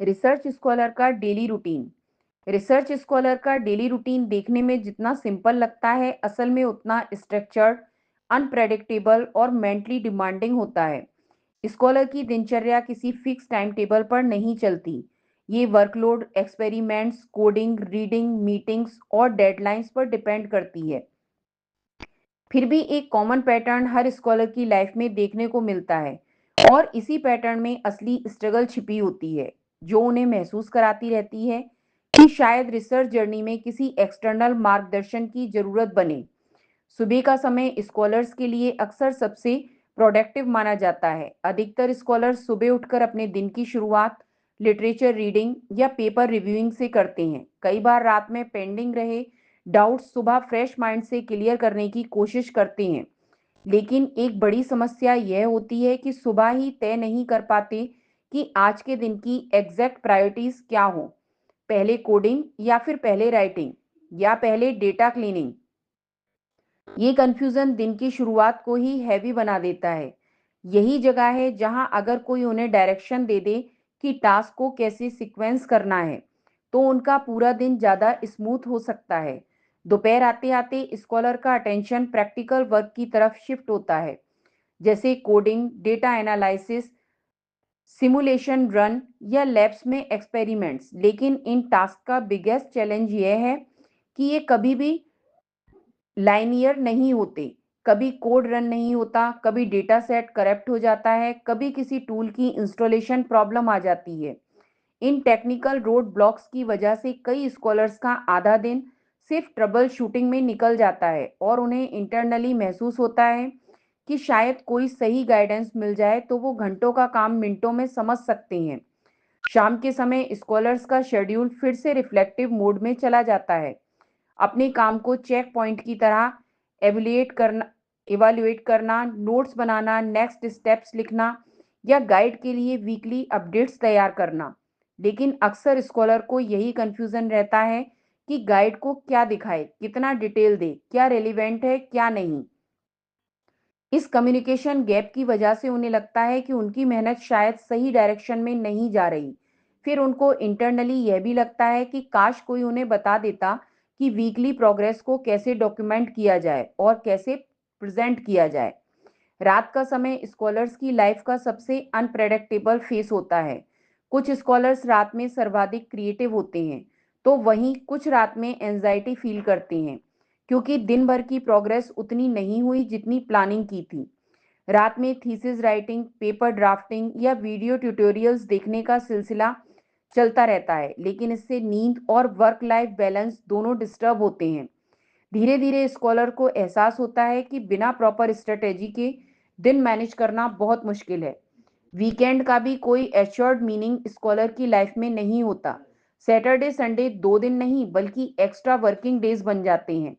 Research scholar का daily routine. Research scholar का daily routine देखने में जितना सिंपल लगता है, असल में उतना स्ट्रक्चर्ड, अनप्रेडिक्टेबल और मेंटली डिमांडिंग होता है। स्कॉलर की दिनचर्या किसी फिक्स टाइम टेबल पर नहीं चलती। ये workload, experiments, coding, reading, meetings और डेडलाइंस पर डिपेंड करती है। फिर भी एक कॉमन पैटर्न हर स्कॉलर की लाइफ में देखने को मिलता है, और इसी पैटर्न में असली स्ट्रगल छिपी होती है, जो उन्हें महसूस कराती रहती है कि शायद रिसर्च जर्नी में किसी एक्सटर्नल मार्गदर्शन की जरूरत बने। सुबह का समय स्कॉलर्स के लिए अक्सर सबसे प्रोडक्टिव माना जाता है। अधिकतर स्कॉलर्स सुबह उठकर अपने दिन की शुरुआत लिटरेचर रीडिंग या पेपर रिव्यूइंग से करते हैं। कई बार रात में पेंडिंग रहे डाउट्स सुबह फ्रेश माइंड से क्लियर करने की कोशिश करते हैं। लेकिन एक बड़ी समस्या यह होती है कि सुबह ही तय नहीं कर पाते कि आज के दिन की एग्जैक्ट प्रायोरिटीज क्या हो। पहले कोडिंग या फिर पहले राइटिंग या पहले डेटा क्लीनिंग। ये कन्फ्यूजन दिन की शुरुआत को ही हैवी बना देता है। यही जगह है जहां अगर कोई उन्हें डायरेक्शन दे दे कि टास्क को कैसे सीक्वेंस करना है, तो उनका पूरा दिन ज़्यादा स्मूथ हो सकता है। दोपहर आते आते स्कॉलर का अटेंशन प्रैक्टिकल वर्क की तरफ शिफ्ट होता है, जैसे coding, data analysis, simulation run या लैब्स में एक्सपेरिमेंट्स। लेकिन इन टास्क का बिगेस्ट चैलेंज यह है कि ये कभी भी लाइनियर नहीं होते। कभी कोड रन नहीं होता, कभी डेटा सेट करप्ट हो जाता है, कभी किसी टूल की इंस्टॉलेशन प्रॉब्लम आ जाती है। इन टेक्निकल रोड ब्लॉक्स की वजह से कई स्कॉलर्स का आधा दिन सिर्फ ट्रबल शूटिंग में निकल जाता है, और उन्हें इंटरनली महसूस होता है कि शायद कोई सही गाइडेंस मिल जाए तो वो घंटों का काम मिनटों में समझ सकते हैं। शाम के समय स्कॉलर्स का शेड्यूल फिर से रिफ्लेक्टिव मोड में चला जाता है। अपने काम को चेक पॉइंट की तरह इवैल्यूएट करना, नोट्स बनाना, नेक्स्ट स्टेप्स लिखना या गाइड के लिए वीकली अपडेट्स तैयार करना। लेकिन अक्सर स्कॉलर को यही कंफ्यूजन रहता है कि गाइड को क्या दिखाए, कितना डिटेल दे, क्या रेलिवेंट है, क्या नहीं। इस कम्युनिकेशन गैप की वजह से उन्हें लगता है कि उनकी मेहनत शायद सही डायरेक्शन में नहीं जा रही। फिर उनको इंटरनली यह भी लगता है कि काश कोई उन्हें बता देता कि वीकली प्रोग्रेस को कैसे डॉक्यूमेंट किया जाए और कैसे प्रेजेंट किया जाए। रात का समय स्कॉलर्स की लाइफ का सबसे अनप्रेडिक्टेबल फेस होता है। कुछ स्कॉलर्स रात में सर्वाधिक क्रिएटिव होते हैं, तो वहीं कुछ रात में एंजाइटी फील करते हैं, क्योंकि दिन भर की प्रोग्रेस उतनी नहीं हुई जितनी प्लानिंग की थी। रात में थीसिस राइटिंग, पेपर ड्राफ्टिंग या वीडियो ट्यूटोरियल्स देखने का सिलसिला चलता रहता है, लेकिन इससे नींद और वर्क लाइफ बैलेंस दोनों डिस्टर्ब होते हैं। धीरे धीरे स्कॉलर को एहसास होता है कि बिना प्रॉपर स्ट्रेटेजी के दिन मैनेज करना बहुत मुश्किल है। वीकेंड का भी कोई एश्योर्ड मीनिंग स्कॉलर की लाइफ में नहीं होता। सैटरडे संडे 2 दिन नहीं बल्कि एक्स्ट्रा वर्किंग डेज बन जाते हैं,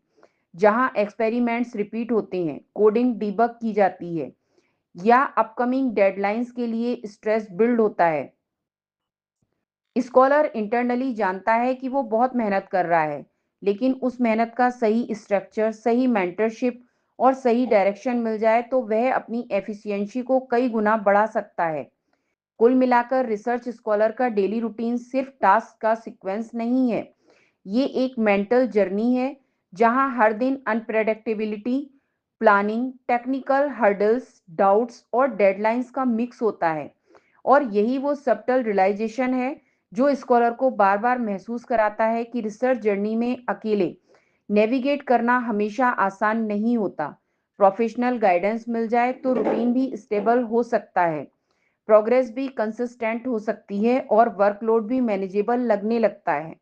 जहां एक्सपेरिमेंट्स रिपीट होते हैं, कोडिंग डिबग की जाती है या अपकमिंग डेडलाइंस के लिए स्ट्रेस बिल्ड होता है। स्कॉलर इंटरनली जानता है कि वो बहुत मेहनत कर रहा है, लेकिन उस मेहनत का सही स्ट्रक्चर, सही मेंटरशिप और सही डायरेक्शन मिल जाए तो वह अपनी एफिशिएंसी को कई गुना बढ़ा सकता है। कुल मिलाकर रिसर्च स्कॉलर का डेली रूटीन सिर्फ टास्क का सीक्वेंस नहीं है, ये एक मेंटल जर्नी है जहां हर दिन unpredictability, planning, technical hurdles, doubts और डेडलाइंस का मिक्स होता है। और यही वो सब्टल रियलाइजेशन है जो स्कॉलर को बार बार महसूस कराता है कि रिसर्च जर्नी में अकेले नेविगेट करना हमेशा आसान नहीं होता। प्रोफेशनल गाइडेंस मिल जाए तो रूटीन भी स्टेबल हो सकता है, प्रोग्रेस भी कंसिस्टेंट हो सकती है और वर्कलोड भी मैनेजेबल लगने लगता है।